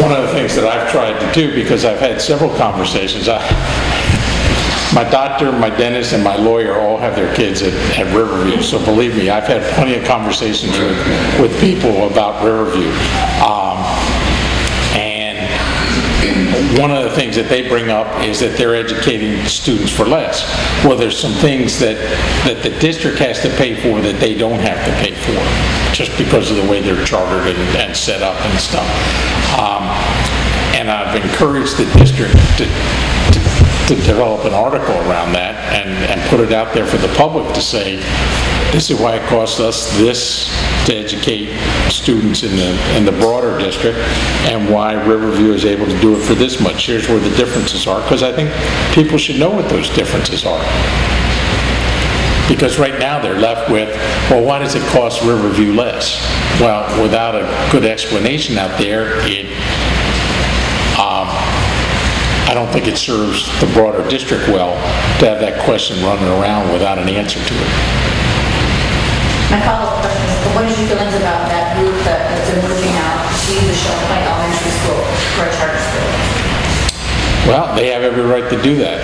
one of the things that I've tried to do, because I've had several conversations, my doctor, my dentist, and my lawyer all have their kids at Riverview. So believe me, I've had plenty of conversations with people about Riverview. And one of the things that they bring up is that they're educating students for less. Well, there's some things that the district has to pay for that they don't have to pay for, just because of the way they're chartered and set up and stuff. And I've encouraged the district to develop an article around that and put it out there for the public to say, this is why it costs us this to educate students in the broader district, and why Riverview is able to do it for this much. Here's where the differences are, because I think people should know what those differences are. Because right now they're left with, well, why does it cost Riverview less? Well, without a good explanation out there, I don't think it serves the broader district well to have that question running around without an answer to it. My follow-up question is, what is your feelings about that group that's been moving out to use the Shell Elementary School for a charter school? Well, they have every right to do that.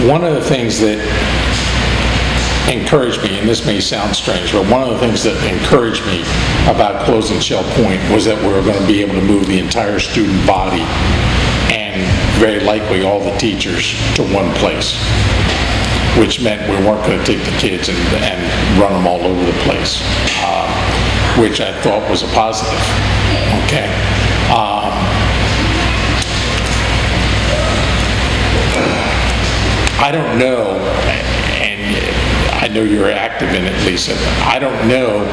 One of the things that encouraged me, and this may sound strange, but one of the things that encouraged me about closing Shell Point was that we were going to be able to move the entire student body and very likely all the teachers to one place, which meant we weren't going to take the kids and run them all over the place, which I thought was a positive. Okay. I don't know, and I know you're active in it, Lisa. I don't know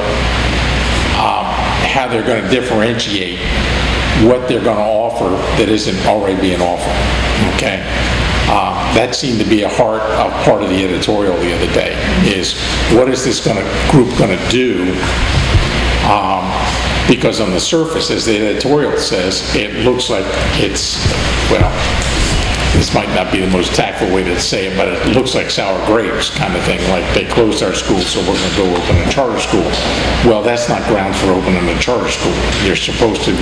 how they're going to differentiate what they're going to offer that isn't already being offered. Okay, that seemed to be a part of the editorial the other day. Is what is this group going to do? Because on the surface, as the editorial says, it looks like it's, well, this might not be the most tactful way to say it, but it looks like sour grapes kind of thing, like they closed our school, so we're going to go open a charter school. Well, that's not grounds for opening a charter school. You're supposed to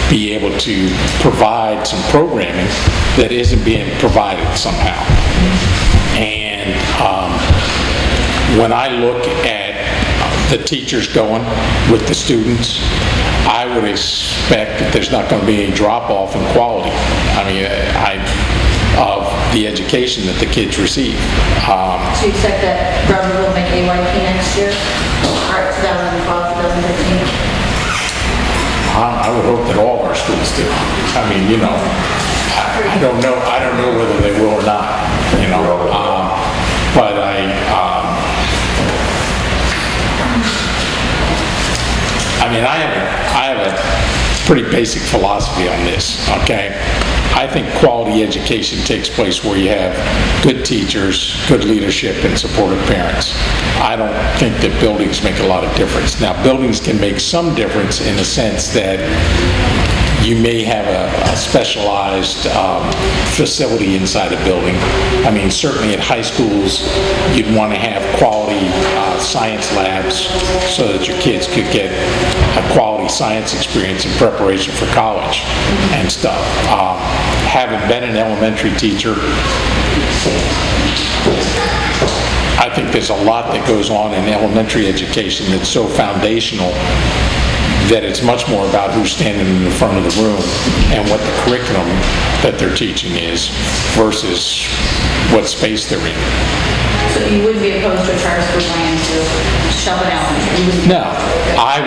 be able to provide some programming that isn't being provided somehow. And when I look at the teachers going with the students, I would expect that there's not going to be any drop-off in quality. I mean, of the education that the kids receive. So you expect that Riverview will make AYP next year, or 2012, 2015? I would hope that all of our schools do. I mean, you know, I don't know whether they will or not. You know, but I mean, I have a pretty basic philosophy on this, okay? I think quality education takes place where you have good teachers, good leadership, and supportive parents. I don't think that buildings make a lot of difference. Now, buildings can make some difference in the sense that you may have a specialized facility inside a building. I mean, certainly at high schools, you'd want to have quality science labs so that your kids could get a quality science experience in preparation for college and stuff. Having been an elementary teacher, I think there's a lot that goes on in elementary education that's so foundational that it's much more about who's standing in the front of the room and what the curriculum that they're teaching is versus what space they're in. So you wouldn't be opposed to a charter school going into Shelburne Elementary? No, I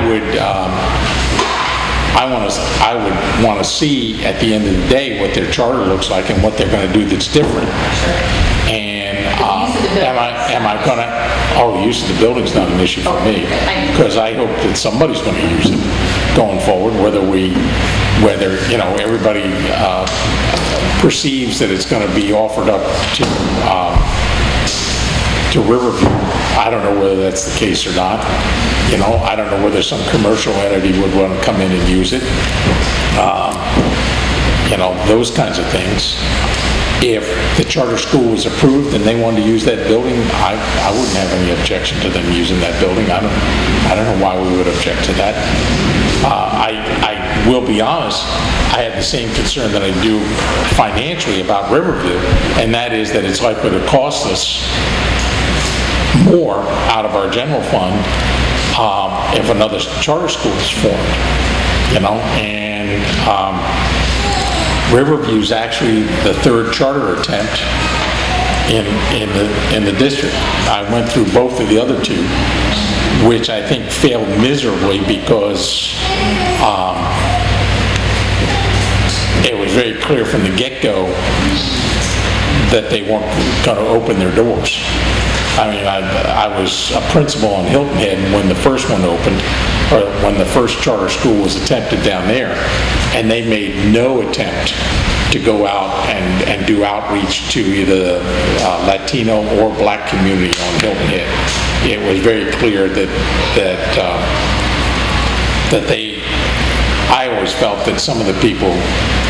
would want to see at the end of the day what their charter looks like and what they're going to do that's different. And am I going to? Oh, the use of the building's not an issue for me, because I hope that somebody's going to use it going forward. Whether you know, everybody perceives that it's going to be offered up to Riverview. I don't know whether that's the case or not. You know, I don't know whether some commercial entity would want to come in and use it. You know, those kinds of things. if the charter school was approved and they wanted to use that building, I wouldn't have any objection to them using that building. I don't know why we would object to that. I will be honest, I have the same concern that I do financially about Riverview, and that is that it's likely to cost us more out of our general fund if another charter school is formed, you know, and Riverview's actually the third charter attempt in the district. I went through both of the other two, which I think failed miserably because it was very clear from the get-go that they weren't going to open their doors. I mean, I was a principal on Hilton Head when the first one opened, or when the first charter school was attempted down there, and they made no attempt to go out and do outreach to either Latino or Black community on Hilton Head. It was very clear that they, I always felt that some of the people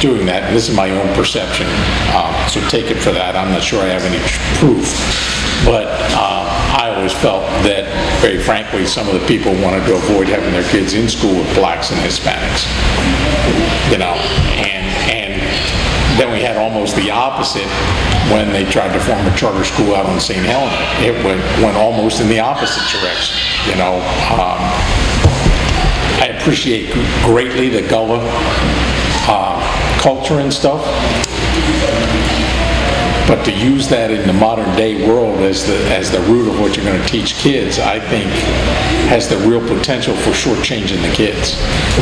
doing that, and this is my own perception, so take it for that, I'm not sure I have any proof, but I always felt that, very frankly, some of the people wanted to avoid having their kids in school with Blacks and Hispanics, you know, and then we had almost the opposite when they tried to form a charter school out on St. Helena. It went almost in the opposite direction, you know. I appreciate greatly the Gullah culture and stuff, but to use that in the modern day world as the root of what you're going to teach kids, I think has the real potential for shortchanging the kids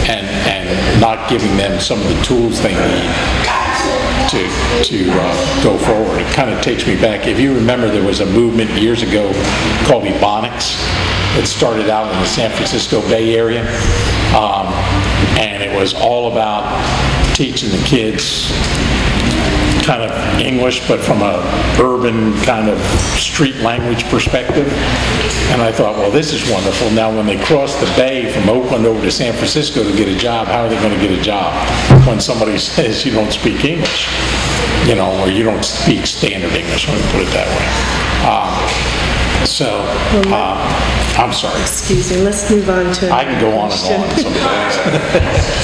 and not giving them some of the tools they need to go forward. It kind of takes me back. If you remember, there was a movement years ago called Ebonics. It started out in the San Francisco Bay Area, and it was all about teaching the kids kind of English, but from a urban kind of street language perspective. And I thought, well, this is wonderful. Now when they cross the bay from Oakland over to San Francisco to get a job, how are they going to get a job when somebody says you don't speak English, you know, or you don't speak standard English, let me put it that way. I'm sorry. Excuse me, let's move on to... I can go on and on sometimes.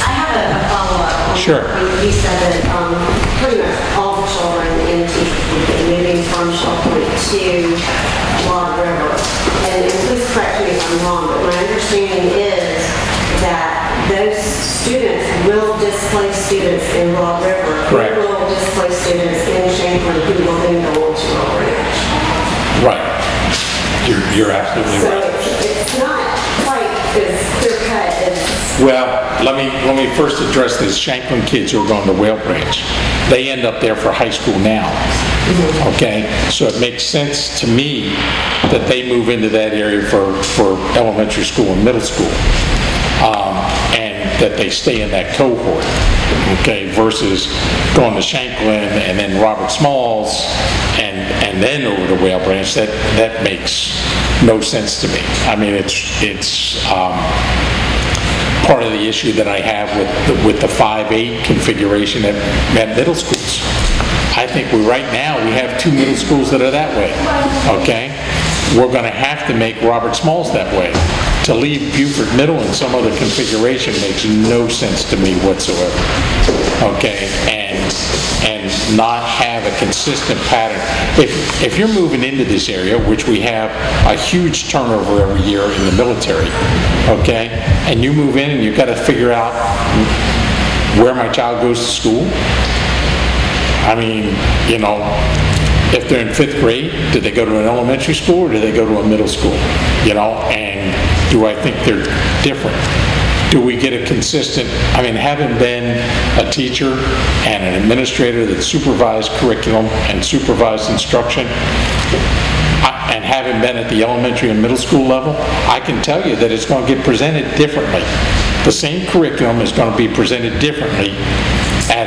I have a follow-up. Sure. You said that pretty much all the children in teachers would be moving from Shell Point to Log River. And please correct me if I'm wrong, but my understanding is that those students will displace students in Log River. Correct. They will displace students in Champlain who will then go on to Log Ranch. Right. You're absolutely right. So it's not quite as clear-cut as... Well, let me first address these Shanklin kids who are going to Whale Branch. They end up there for high school now. Okay? So it makes sense to me that they move into that area for elementary school and middle school. And that they stay in that cohort. Okay? Versus going to Shanklin and then Robert Smalls and then over to Whale Branch. That makes no sense to me. I mean, it's part of the issue that I have with the 5-8 configuration at middle schools. I think right now we have 2 middle schools that are that way. Okay, we're going to have to make Robert Smalls that way. To leave Buford Middle in some other configuration makes no sense to me whatsoever. Okay, and not have a consistent pattern. If you're moving into this area, which we have a huge turnover every year in the military, okay, and you move in and you've got to figure out where my child goes to school. I mean, you know, if they're in 5th grade, do they go to an elementary school or do they go to a middle school? You know, and do I think they're different? Do we get a consistent, I mean, having been a teacher and an administrator that supervised curriculum and supervised instruction, and having been at the elementary and middle school level, I can tell you that it's going to get presented differently. The same curriculum is going to be presented differently at